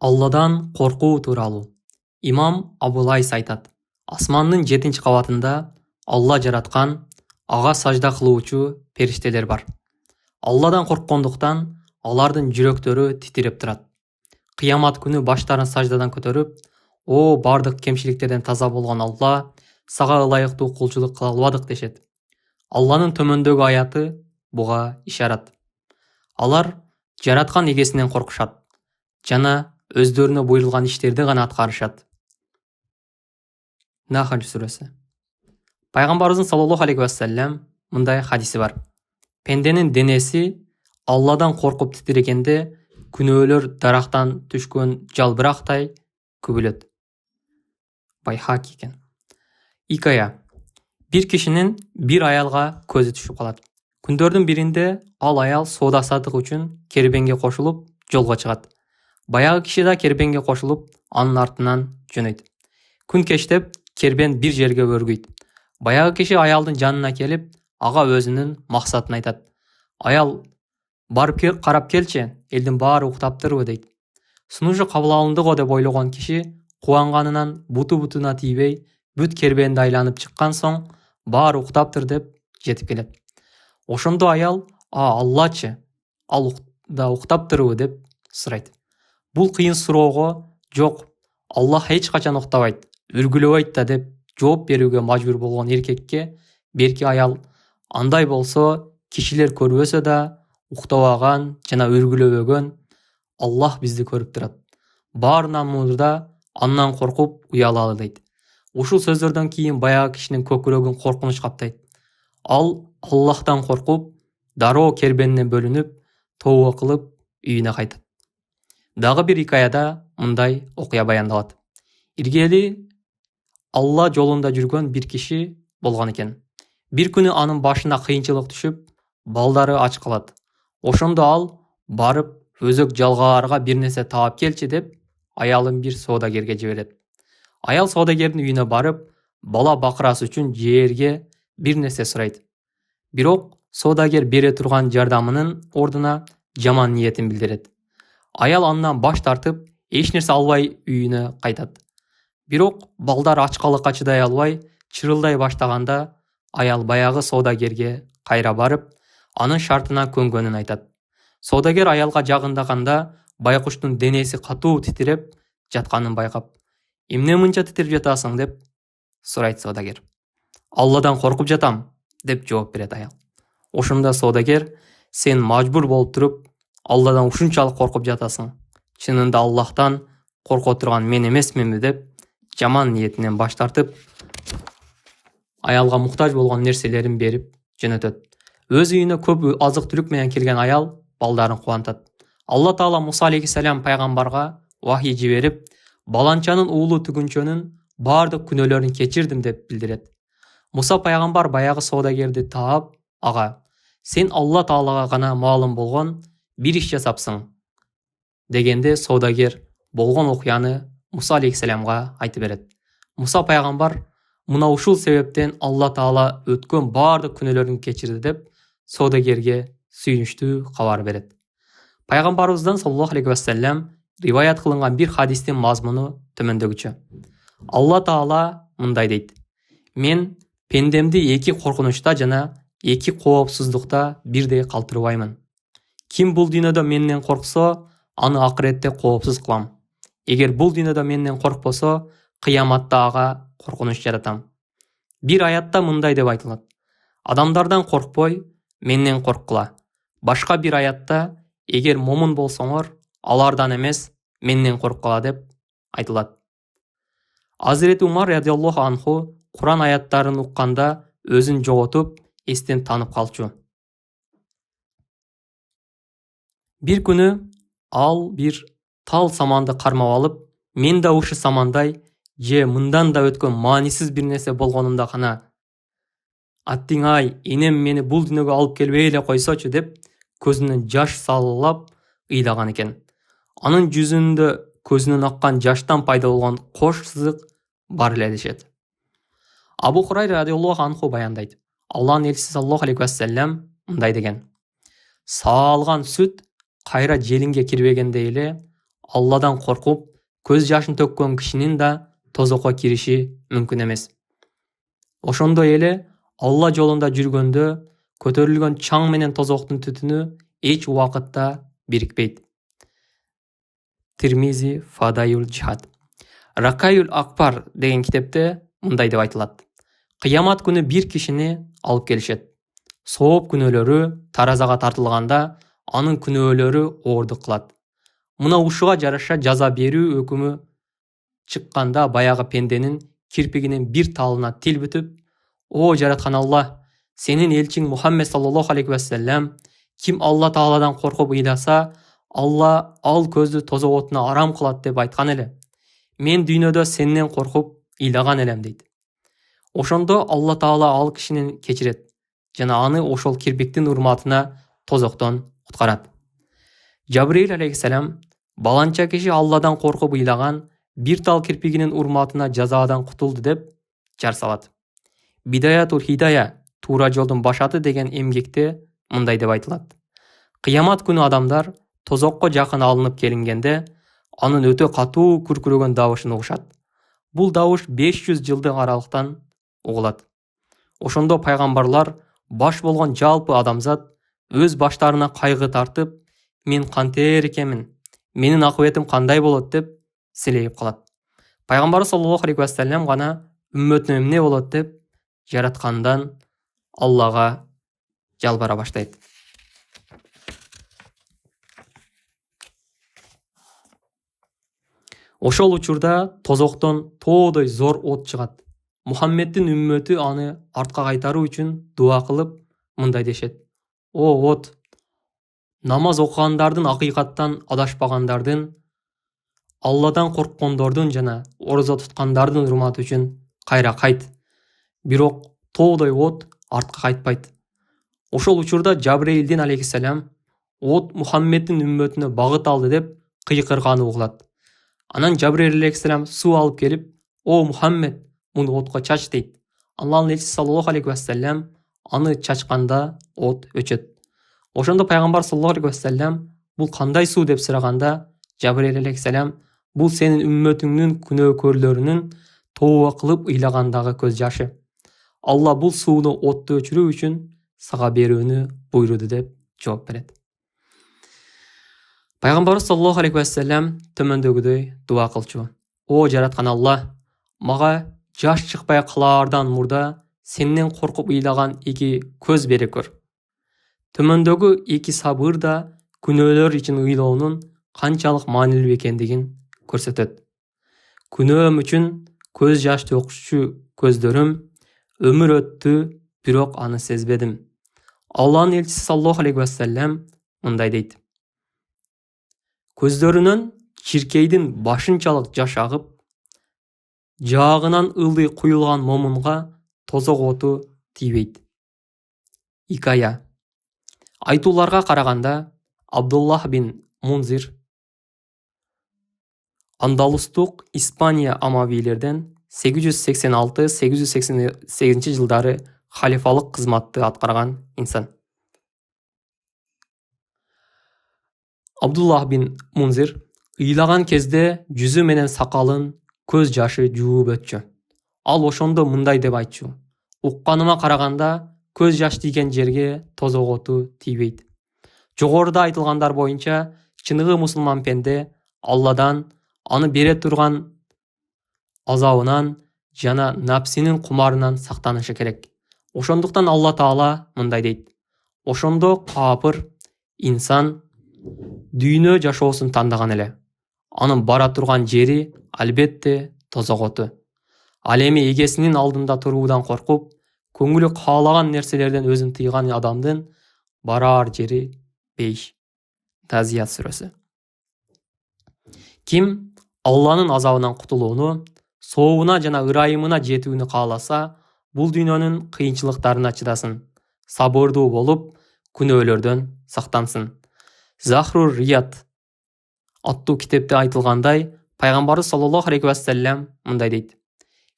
Алладан қорқу туралы. Имам Абулайс айтады. Асманның 7-ші қабатында Алла жаратқан аға сажда қылуучу періштелер бар. Алладан қорыққандықтан алардың жүректері титиреп тұрады. Қиямат күні баштарын саждадан көтеріп, о бардық кемшіліктерден таза болған Алла, саға ылайықты құлшылық қыла албадық дешеді. Алланың төмендегі аяты бұға ишарат. Алар жаратқан егесінен қорқышады. Жана өздеріне бұйырылған іштерді ғана атқарышады. Нахл сүресі. Пайғамбарымыз саллаллаху алейхи уассалам мындай хадисі бар. Пенденің денесі Алладан қорқып титирегенде күнөөлөр дарақтан түшкөн жалбырақтай көбөлөт. Байхак екен. Икая. Bir кишинин bir аялға көзі түшіп қалады. Күндөрдүн биринде ал аял соода сатық үчүн кербенге кошулуп жолго чыгат. Баягы киши да кербенге кошулуп анын артынан жөнөйт. Күн кештеп кербен bir жерге өргүйт. Баягы киши аялдын жанына келип, ага өзүнүн максатын айтат. Аял барып карап келчи, элдин баары уктаптырбы дейт. Сунушу кабыл алынды го деп ойлогон киши кубанганынан буту-бутуна тийбей, бүт кербенди айланып чыккан соң баары уктаптыр деп жетип келет. Ошондо аял, Аллачы, ал да уктаптырбы деп сурайт. Бул кыйын суроого жок, Аллах эч качан уктабайт, үргүлөбөйт да деп жооп берүүгө мажбур болгон эркекке берки аял, андай болсо кишилер көрбөсө да уктабаган жана үргүлөбөгөн Аллах бизди көрүп турат. Баарынан мурда андан коркуп уялалы дейт. Ушул сөздөрдөн кийин баягы кишинин көкүрөгүн коркунуч каптайт. Ал Аллахтан коркуп, дароо кербенинен бөлүнүп, тооба кылып үйүнө кайтат. Дагы бир икаяда мындай окуя баяндалат. Иргели Алла жолунда жүргөн бир киши болгон экен. Бир күнү анын башына кыйынчылык түшүп, балдары ач калат. Ошондо ал барып өзөк жалгаарга бир нерсе таап келчи деп аялын бир соодагерге жиберет. Аял соодагердин үйүнө барып, бала бакырасы үчүн жээрге бир нерсе сурайт. Бирок соодагер бере турган жардамынын ордуна жаман ниетин билдирет. Аял андан баш тартып, эч нерсе албай үйүнө кайтат. Бирок балдар ачкалыкка чыдай албай, чырылдай баштаганда аял баягы соодагерге кайра барып, анын шартына көнгөнүн айтат. Соодагер аялга жагындаганда байкуштун денеси катуу титиреп жатканын байкап, "Эмне мынча титирип жатасың?" деп сурайт соодагер. "Алладан коркуп жатам" деп жооп берет аял. Ошондо соодагер, "Сен мажбур болуп туруп, Алладан ушунчалык коркуп жатасың. Чынында Аллахтан корко турган мен эмесминби?" деп жаман ниетинен баш тартып, аялга муктаж болгон нерселерин берип жөнөтөт. Өз үйүнө көп азык-түлүк менен келген аял балдарын кубантат. Алла Таала Муса алейхиссалам пайгамбарга вахий жиберип, баланчанын уулу түгүнчөнүн баардык күнөөлөрүн кечирдим деп билдирет. Муса пайгамбар баягы соодагерди таап, ага, "Сен Алла Таалага гана маалым болгон бир иш жасапсың" дегенде соодагер болгон окуяны Муса алейхиссаламга айтып берет. Муса пайгамбар мына ушул себептен Алла Таала өткөн баардык күнөөлөрүн кечирди деп соодагерге сүйүнүчтүү кабар берет. Пайгамбарыбыздан саллаллаху алейхи вассалам риваят кылынган бир хадистин мазмуну төмөндөгүчө. Алла Таала мындай дейт: "Мен пендемди эки коркунучта жана эки коопсуздукта бирдей калтырбаймын. Ким бул дүйнөдө менден корксо, аны акыретте коопсуз кылам. Эгер бул дүйнөдө менден коркпосо, кыяматта ага коркунуч жаратам." Бир аятта мындай деп айтылат: "Адамдардан коркпой, менден корккула." Башка бир аятта: "Эгер момун болсоңор, алардан эмес, менден корккула" деп айтылат. Азирети Умар радиаллаху анху Куран аяттарын укканда өзүн жоготуп, эстен танып калчу. Бир күнү ал бир тал саманды кармап алып, "Мен да ушу самандай же мындан да өткөн маанисиз бир нерсе болгонумда гана аттиң-ай, энем мени бул дүйнөгө алып келбей эле койсочу" деп көзүнөн жаш салып ыйлаган экен. Анын жүзүндө көзүнөн аккан жаштан пайда болгон кош сызык бар эле дешет. Абу Хурайра радиаллаху анху баяндайт. Аллахын элчиси саллаллаху алейхи вассалам мындай деген: "Саалган сүт кайра желинге кирбегенде эле Алладан коркуп, көз жашын төккөн кишинин да тозокко кириши мүмкүн эмес. Ошондой эле Алла жолунда жүргөндө көтөрүлгөн чаң менен тозоктун түтүнү эч убакытта бирикпейт. Тирмизи Фадаюл Джихад. Ракаюл Акбар деген китепте мындай деп айтылат. Кыямат күнү бир кишини алып келишет. Сооп күнөөлөрү таразага тартылганда, анын күнөөлөрү оордук кылат. Мына ушуга жараша жаза берүү өкүмү чыкканда баягы пенденин кирпигинин бир талына тил бүтүп: "О жараткан Алла, сенин элчиң Мухаммед саллаллаху алейхи вассалам ким Алла Тааладан коркуп ыйласа, Алла ал көздү тозок отуна арам кылат деп айткан эле. Мен дүйнөдө сенден коркуп ыйлаган элем" дейт. Ошондо Алла Таала ал кишини кечирет жана аны ошол кирпиктин урматына тозоктон куткарат. Жабрейил алейхиссалам баланча киши Алладан коркуп ыйлаган бир тал кирпигинин урматына жазадан кутулду деп жар салат. Бидаятул Хидая, туура жолдун башаты деген эмгекте мындай деп айтылат. Кыямат күнү адамдар тозокко жакын алынып келингенде, анын өтө катуу күркүрөгөн добушун угушат. Бул добуш 500 жылдык аралыктан угулат. Ошондо пайгамбарлар баш болгон жалпы адамзат өз баштарына кайгы тартып, мен кантер экенмин, менин акыбетим кандай болот деп силейип калат. Пайгамбар саллаллаху алейхи вассалам гана үммөтүнө эмне болот деп жараткандан Аллага жалбара баштайт. Ошол учурда тозоктон тоодой зор от чыгат. Мухаммеддин үммөтү аны артка кайтаруу үчүн дуа кылып мындай дешет: "О от, намаз окугандардын, акыйкаттан адашпагандардын, Алладан корккондордун жана орозо туткандардын урматы үчүн кайра кайт." Бирок тоодой от артка кайтпайт. Ошол учурда Жабреилдин алейхиссалам от Мухаммеддин үммөтүнө багыт алды деп кыйкырганы угулат. Анан Жабреил алейхиссалам суу алып келип: "О Мухаммед, муну отко чач" дейт. Алланын элчиси саллаллаху алейхи вассалам аны чачканда от өчөт. Ошондо пайгамбар саллаллаху алейхи вассалам бул кандай суу деп сураганда, Жабреил алейхиссалам: "Бул сенин үммөтүңдүн күнөөкөрлөрүнүн тооба кылып ыйлагандагы көз жашы. Алла бул сууну отту өчүрүү үчүн сага берүүнү буйруду" деп жооп берет. Пайгамбар саллаллаху алейхи вассалам төмөндөгүдөй дуа кылчу: "О жараткан Алла, мага жаш чыкпай калаардан мурда сенден коркуп ыйлаган эки көз бере көр." Төмөндөгү эки сабыр да күнөөлөр үчүн ыйлоонун канчалык маанилүү экендигин көрсөтөт. Күнөөм үчүн көз жаш төкчү көздөрүм, өмүр өттү, бирок аны сезбедим. Алланын элчиси саллаллаху алейхи вассалам мындай дейт: "Көздөрүнөн чиркейдин башынчалык жаш агып, жаагынан ылдый куюлган момунга тозок оту тийбейт." Икая. Айтууларга караганда, Абдуллах бин Мунзир Андалустук Испания амавийлерден 886-888 жылдары халифалык кызматты аткарган инсан. Абдуллах бин Мунзир ыйлаган кезде жүзү менен сакалын көз жашы жууп өтчү. Ал ошондо мындай деп айтчу: "Укканыма караганда көз жаш тийген жерге тозок оту тийбейт." Жогоруда айтылгандар боюнча, чыныгы мусулман пенде Алладан, аны бере турган азабынан жана напсинин кумарынан сактанышы керек. Ошондуктан Алла Таала мындай дейт: "Ошондо капыр инсан дүйнө жашоосун тандаган эле. Анын бара турган жери албетте тозок оту. Ал эми эгесинин алдында туруудан коркуп, көңүлү каалаган нерселерден өзүн тыйган адамдын бараар жери бейиш." Тазият сүрөсү. Ким Алланын азабынан кутулууну, сообуна жана ырайымына жетүүнү кааласа, бул дүйнөнүн кыйынчылыктарына чыдасын, сабырдуу болуп, күнөөлөрдөн сактансын. Захрур Рият аттуу китепте айтылгандай, пайгамбарыбыз саллаллаху алейхи вассалам мындай дейт: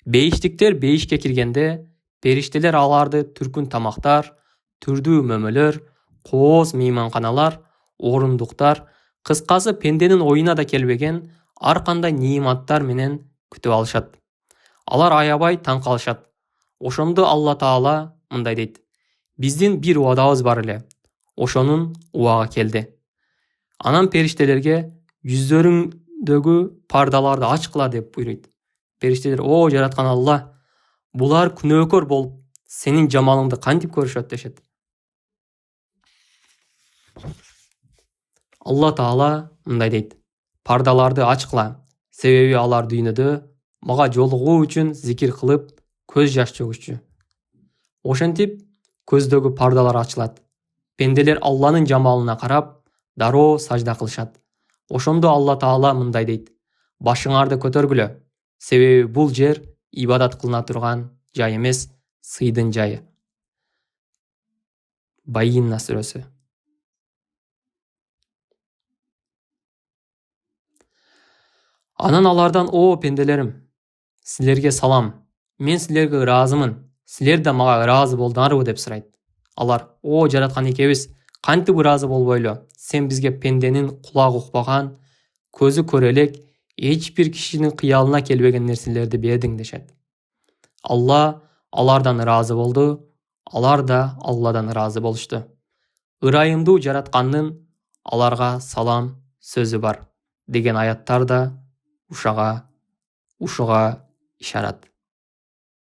"Бейиштиктер бейишке киргенде, периштелер аларды түркүн тамактар, түрдүү мөмөлөр, кооз мейманканалар, орундуктар, Кыскасы, пенденин оюна да келбеген ар кандай неиматтар менен күтүп алышат. Алар аябай таң калышат. Ошондо Алла Таала мындай дейт: биздин бир убадабыз бар эле. Ошонун убагы келди. Анан периштелерге жүздөрүңдөгү пардаларды ачкыла деп буйруйт. Периштелер: о жараткан Алла, булар күнөөкөр болуп сенин жамалыңды кантип көрүшөт дешет. Алла Таала мындай дейт: пардаларды ачкыла, себеби алар дүйнөдө мага жолугуу үчүн зикир кылып, көз жаш төгүшчү. Ошентип көздөгү пардалар ачылат. Пенделер Алланын жамалына карап, дароо сажда кылышат. Ошондо Алла Таала мындай дейт: башыңарды көтөргүлө, себеби бул жер ибадат кылына турган жай эмес, сыйдын жайы. Байинна сүрөсү. Анан алардан: о пенделерим, силерге салам, мен силерге ыраазымын, силер да мага ыраазы болдуңарбы деп сурайт. Алар: о жараткан экебиз, кантип ыраазы болбойлу? Сен бизге пенденин кулагы укпаган, көзү көрө элек, эч бир кишинин кыялына келбеген нерселерди бердиң дешет. Алла алардан ыраазы болду, алар да Алладан ыраазы болушту. Ырайымдуу жараткандын аларга салам сөзү бар деген аяттар да ушуга ишарат.